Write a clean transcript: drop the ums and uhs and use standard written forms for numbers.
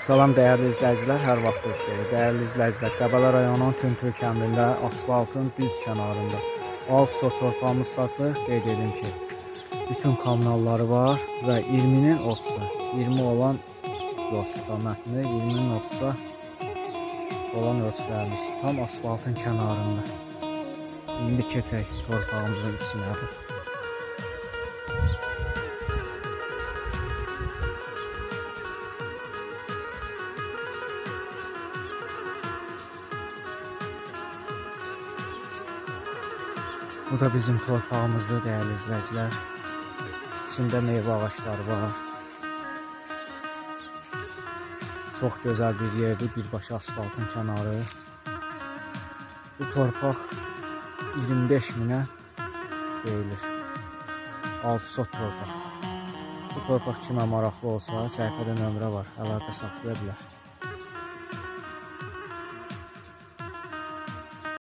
Salam dəyərli izləyicilər, hər vaxtınız xeyir. Dəyərli izləyicilər, Qəbələ rayonunun Tüntür kəndində asfaltın düz kənarında alt sot torpağımız satılır. Qeyd edim ki, bütün kommunalları var və 20-nin 30'u, 20 olan yol istiqamətində, 20-nin 30'a olan ölçülərimiz tam asfaltın kənarında. İndi keçək torpağımızın içinə. Bu da bizim torpağımızda değerli izleyiciler. İçinde meyve ağaçları var. Çok güzel bir yerdir, birbaşa asfaltın kenarı. Bu torpaq 25 minə deyilir. 6 sot torpaq. Bu torpaq kimə maraqlı olsa, səhifədə nömrə var, əlaqə saxlaya bilər.